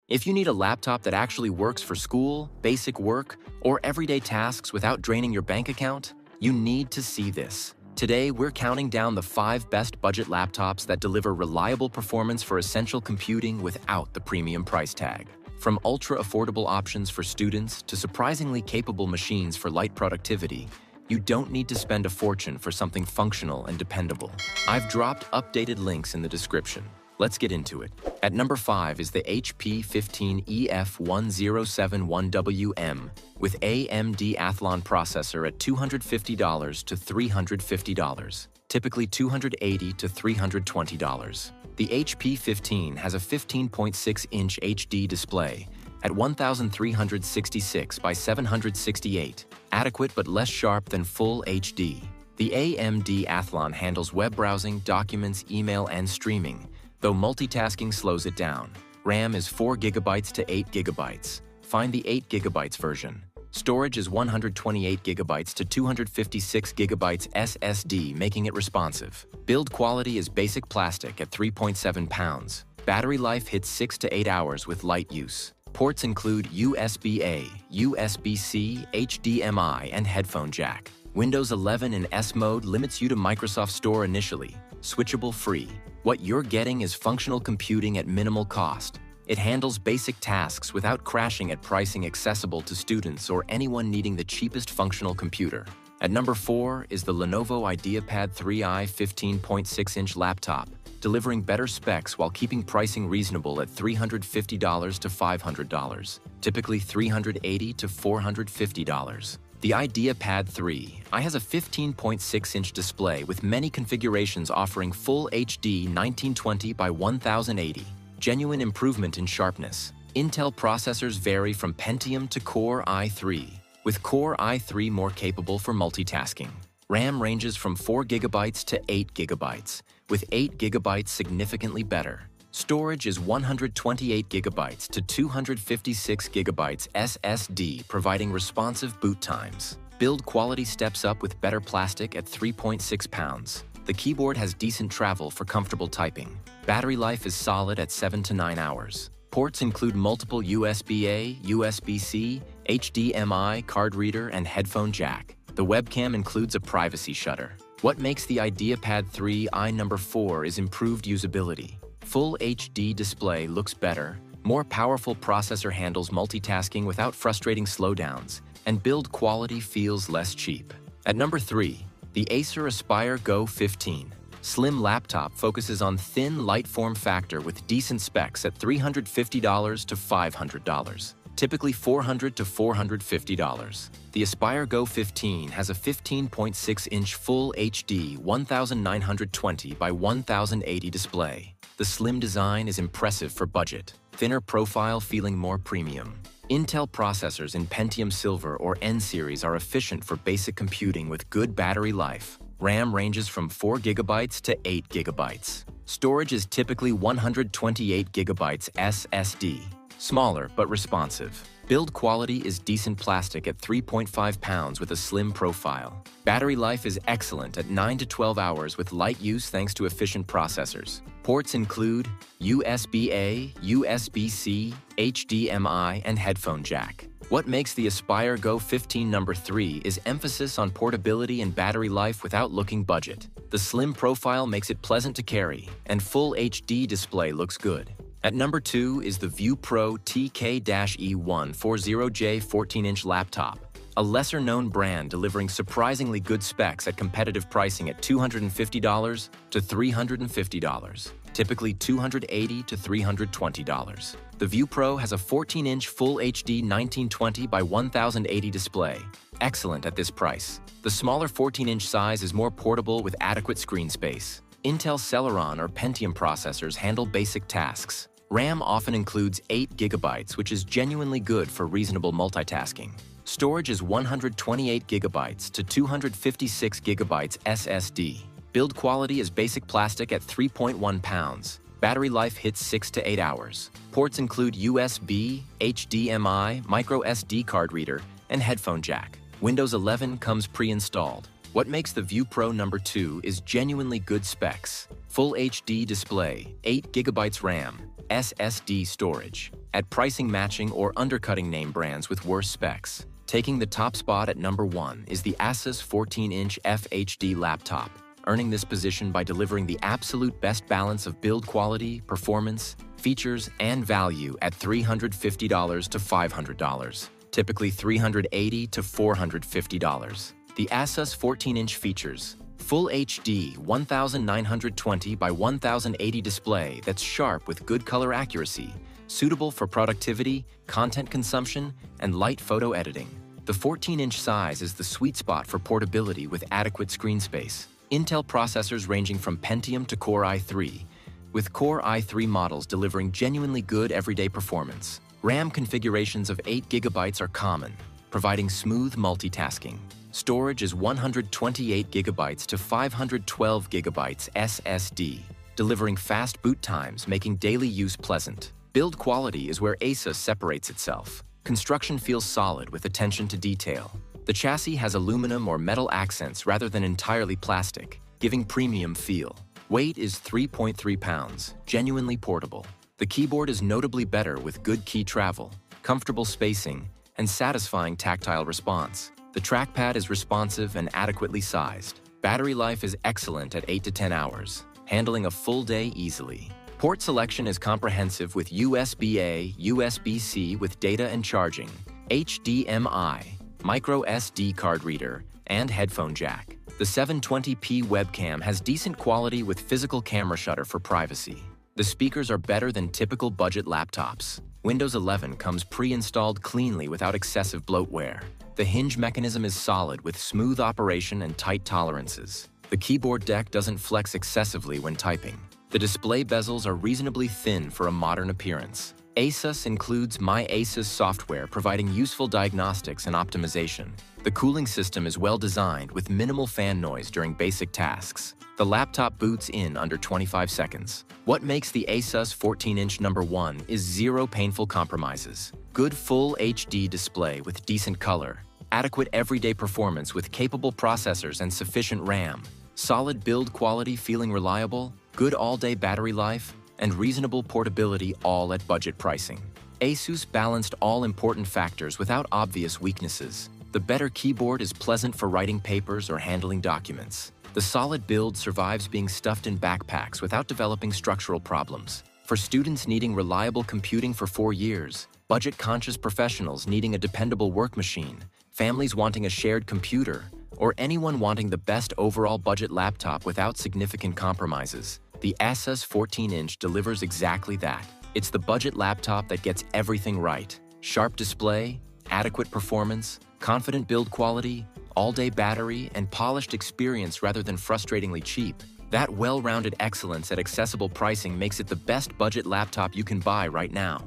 If you need a laptop that actually works for school, basic work, or everyday tasks without draining your bank account, you need to see this. Today, we're counting down the 5 best budget laptops that deliver reliable performance for essential computing without the premium price tag. From ultra-affordable options for students to surprisingly capable machines for light productivity, you don't need to spend a fortune for something functional and dependable. I've dropped updated links in the description. Let's get into it. At number 5 is the HP 15EF1071WM with AMD Athlon processor at $250 to $350, typically $280 to $320. The HP 15 has a 15.6-inch HD display at 1366 by 768, adequate but less sharp than Full HD. The AMD Athlon handles web browsing, documents, email, and streaming, though multitasking slows it down. RAM is 4 GB to 8 GB. Find the 8 GB version. Storage is 128 GB to 256 GB SSD, making it responsive. Build quality is basic plastic at 3.7 pounds. Battery life hits 6 to 8 hours with light use. Ports include USB-A, USB-C, HDMI, and headphone jack. Windows 11 in S mode limits you to Microsoft Store initially. Switchable free. What you're getting is functional computing at minimal cost. It handles basic tasks without crashing at pricing accessible to students or anyone needing the cheapest functional computer. At number 4 is the Lenovo IdeaPad 3i 15.6-inch laptop, delivering better specs while keeping pricing reasonable at $350 to $500, typically $380 to $450. The IdeaPad 3i has a 15.6-inch display with many configurations offering Full HD 1920 by 1080, genuine improvement in sharpness. Intel processors vary from Pentium to Core i3, with Core i3 more capable for multitasking. RAM ranges from 4 GB to 8 GB, with 8 GB significantly better. Storage is 128 GB to 256 GB SSD, providing responsive boot times. Build quality steps up with better plastic at 3.6 pounds. The keyboard has decent travel for comfortable typing. Battery life is solid at 7 to 9 hours. Ports include multiple USB-A, USB-C, HDMI, card reader, and headphone jack. The webcam includes a privacy shutter. What makes the IdeaPad 3i number 4 is improved usability. Full HD display looks better, more powerful processor handles multitasking without frustrating slowdowns, and build quality feels less cheap. At number 3, the Acer Aspire Go 15. Slim laptop focuses on thin, light form factor with decent specs at $350 to $500, typically $400 to $450. The Aspire Go 15 has a 15.6-inch Full HD 1920 by 1080 display. The slim design is impressive for budget, thinner profile feeling more premium. Intel processors in Pentium Silver or N series are efficient for basic computing with good battery life. RAM ranges from 4 GB to 8 GB. Storage is typically 128 GB SSD, smaller but responsive. Build quality is decent plastic at 3.5 pounds with a slim profile. Battery life is excellent at 9 to 12 hours with light use thanks to efficient processors. Ports include USB-A, USB-C, HDMI, and headphone jack. What makes the Aspire Go 15 number 3 is emphasis on portability and battery life without looking budget. The slim profile makes it pleasant to carry, and Full HD display looks good. At number 2 is the ViewPro TK-E140J 14-inch laptop, a lesser-known brand delivering surprisingly good specs at competitive pricing at $250 to $350, typically $280 to $320. The ViewPro has a 14-inch Full HD 1920 by 1080 display, excellent at this price. The smaller 14-inch size is more portable with adequate screen space. Intel Celeron or Pentium processors handle basic tasks. RAM often includes 8 GB, which is genuinely good for reasonable multitasking. Storage is 128 GB to 256 GB SSD. Build quality is basic plastic at 3.1 pounds. Battery life hits 6 to 8 hours. Ports include USB, HDMI, micro SD card reader, and headphone jack. Windows 11 comes pre-installed. What makes the ViewPro number 2 is genuinely good specs. Full HD display, 8 GB RAM, SSD storage. at pricing matching or undercutting name brands with worse specs. Taking the top spot at number 1 is the Asus 14-inch FHD laptop, earning this position by delivering the absolute best balance of build quality, performance, features, and value at $350 to $500, typically $380 to $450. The Asus 14-inch features Full HD 1920 by 1080 display that's sharp with good color accuracy, suitable for productivity, content consumption, and light photo editing. The 14-inch size is the sweet spot for portability with adequate screen space. Intel processors ranging from Pentium to Core i3, with Core i3 models delivering genuinely good everyday performance. RAM configurations of 8 GB are common, providing smooth multitasking. Storage is 128 GB to 512 GB SSD, delivering fast boot times, making daily use pleasant. Build quality is where Asus separates itself. Construction feels solid with attention to detail. The chassis has aluminum or metal accents rather than entirely plastic, giving premium feel. Weight is 3.3 pounds, genuinely portable. The keyboard is notably better with good key travel, comfortable spacing, and satisfying tactile response. The trackpad is responsive and adequately sized. Battery life is excellent at 8 to 10 hours, handling a full day easily. Port selection is comprehensive with USB-A, USB-C with data and charging, HDMI, micro SD card reader, and headphone jack. The 720p webcam has decent quality with physical camera shutter for privacy. The speakers are better than typical budget laptops. Windows 11 comes pre-installed cleanly without excessive bloatware. The hinge mechanism is solid with smooth operation and tight tolerances. The keyboard deck doesn't flex excessively when typing. The display bezels are reasonably thin for a modern appearance. Asus includes My Asus software providing useful diagnostics and optimization. The cooling system is well designed with minimal fan noise during basic tasks. The laptop boots in under 25 seconds. What makes the Asus 14-inch number 1 is zero painful compromises. Good full HD display with decent color, adequate everyday performance with capable processors and sufficient RAM, solid build quality feeling reliable, good all-day battery life, and reasonable portability all at budget pricing. Asus balanced all important factors without obvious weaknesses. The better keyboard is pleasant for writing papers or handling documents. The solid build survives being stuffed in backpacks without developing structural problems. For students needing reliable computing for 4 years, budget-conscious professionals needing a dependable work machine, families wanting a shared computer, or anyone wanting the best overall budget laptop without significant compromises, the Asus 14-inch delivers exactly that. It's the budget laptop that gets everything right. Sharp display, adequate performance, confident build quality, all-day battery, and polished experience rather than frustratingly cheap. That well-rounded excellence at accessible pricing makes it the best budget laptop you can buy right now.